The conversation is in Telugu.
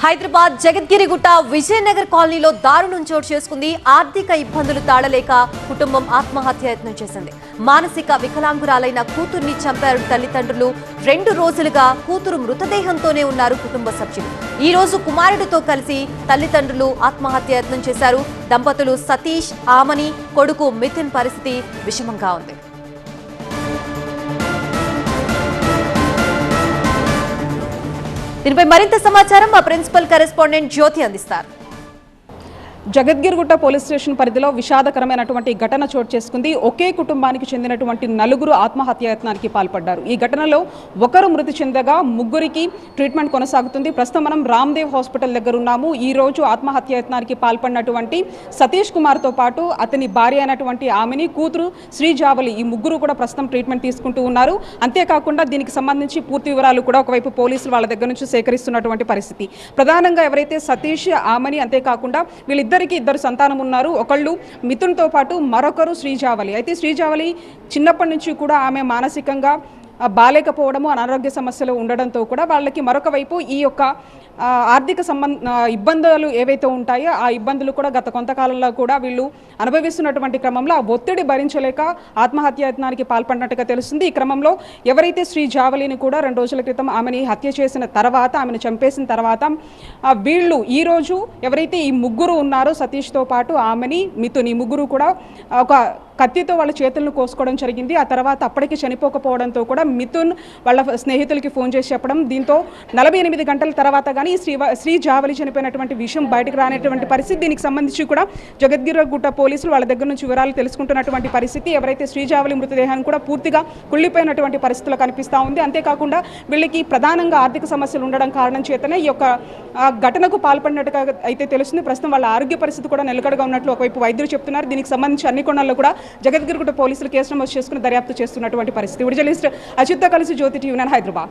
హైదరాబాద్ జగద్గిరిగుట్ట విజయనగర్ కాలనీలో దారుణం చోటు చేసుకుంది. ఆర్థిక ఇబ్బందులు తాళలేక కుటుంబం ఆత్మహత్యాయత్నం చేసింది. మానసిక వికలాంగురాలైన కూతుర్ని చంపారు తల్లిదండ్రులు. 2 రోజులుగా కూతురు మృతదేహంతోనే ఉన్నారు కుటుంబ సభ్యులు. ఈ రోజు కుమారుడితో కలిసి తల్లిదండ్రులు ఆత్మహత్యాయత్నం చేశారు. దంపతులు సతీష్, ఆమని, కొడుకు మిథున్ పరిస్థితి విషమంగా ఉంది. దీనిపై మరింత సమాచారం మా ప్రిన్సిపల్ కరెస్పాండెంట్ జ్యోతి అందిస్తారు. జగద్గిరిగుట్ట పోలీస్ స్టేషన్ పరిధిలో విషాదకరమైనటువంటి ఘటన చోటు చేసుకుంది. ఒకే కుటుంబానికి చెందినటువంటి 4 ఆత్మహత్యాయత్నానికి పాల్పడ్డారు. ఈ ఘటనలో ఒకరు మృతి చెందగా 3కి ట్రీట్మెంట్ కొనసాగుతుంది. ప్రస్తుతం మనం రామ్దేవ్ హాస్పిటల్ దగ్గర ఉన్నాము. ఈ రోజు ఆత్మహత్యాయత్నానికి పాల్పడినటువంటి సతీష్ కుమార్తో పాటు అతని భార్య అయినటువంటి ఆమెని, కూతురు శ్రీజావలి, ఈ 3 కూడా ప్రస్తుతం ట్రీట్మెంట్ తీసుకుంటూ ఉన్నారు. అంతేకాకుండా దీనికి సంబంధించి పూర్తి వివరాలు కూడా ఒకవైపు పోలీసులు వాళ్ళ దగ్గర నుంచి సేకరిస్తున్నటువంటి పరిస్థితి. ప్రధానంగా ఎవరైతే సతీష్, ఆమని, అంతేకాకుండా వీళ్ళిద్దరికి 2 సంతానం ఉన్నారు. ఒకళ్ళు మిథున్తో పాటు మరొకరు శ్రీజావలి. అయితే శ్రీజావలి చిన్నప్పటి నుంచి కూడా ఆమె మానసికంగా బాలేకపోవడము, అనారోగ్య సమస్యలు ఉండడంతో కూడా వాళ్ళకి మరొక వైపు ఈ యొక్క ఆర్థిక ఇబ్బందులు ఏవైతే ఉంటాయో ఆ ఇబ్బందులు కూడా గత కొంతకాలంలో కూడా వీళ్ళు అనుభవిస్తున్నటువంటి క్రమంలో ఆ ఒత్తిడి భరించలేక ఆత్మహత్యాయత్నానికి పాల్పడినట్టుగా తెలుస్తుంది. ఈ క్రమంలో ఎవరైతే శ్రీజావలిని కూడా 2 రోజుల క్రితం ఆమెని హత్య చేసిన తర్వాత, ఆమెను చంపేసిన తర్వాత వీళ్ళు ఈరోజు ఎవరైతే ఈ 3 ఉన్నారో సతీష్తో పాటు ఆమెని, మిథున్, ఈ 3 కూడా ఒక కత్తితో వాళ్ళ చేతులను కోసుకోవడం జరిగింది. ఆ తర్వాత అప్పటికి చనిపోకపోవడంతో కూడా మిథున్ వాళ్ళ స్నేహితులకి ఫోన్ చేసి చెప్పడం, దీంతో 48 గంటల తర్వాత కానీ శ్రీజావలి చనిపోయినటువంటి విషయం బయటకు రానటువంటి పరిస్థితి. దీనికి సంబంధించి కూడా జగద్గిరిగుట్ట పోలీసులు వాళ్ళ దగ్గర నుంచి వివరాలు తెలుసుకుంటున్నటువంటి పరిస్థితి. ఎవరైతే శ్రీజావలి మృతదేహాన్ని కూడా పూర్తిగా కుళ్ళిపోయినటువంటి పరిస్థితులు కనిపిస్తూ ఉంది. అంతేకాకుండా వీళ్ళకి ప్రధానంగా ఆర్థిక సమస్యలు ఉండడం కారణం చేతనే ఈ యొక్క ఘటనకు పాల్పడినట్టుగా అయితే తెలుస్తుంది. ప్రస్తుతం వాళ్ళ ఆరోగ్య పరిస్థితి కూడా నిలకడగా ఉన్నట్లు ఒకవైపు వైద్యులు చెప్తున్నారు. దీనికి సంబంధించి అన్ని కోణాల్లో కూడా జగద్గిరిగుట్ట పోలీసులు కేసు నమోదు చేసుకుని దర్యాప్తు చేస్తున్నటువంటి పరిస్థితి. జర్నలిస్ట్ అజిత్తో కలిసి జ్యోతి టీవీ 9 హైదరాబాద్.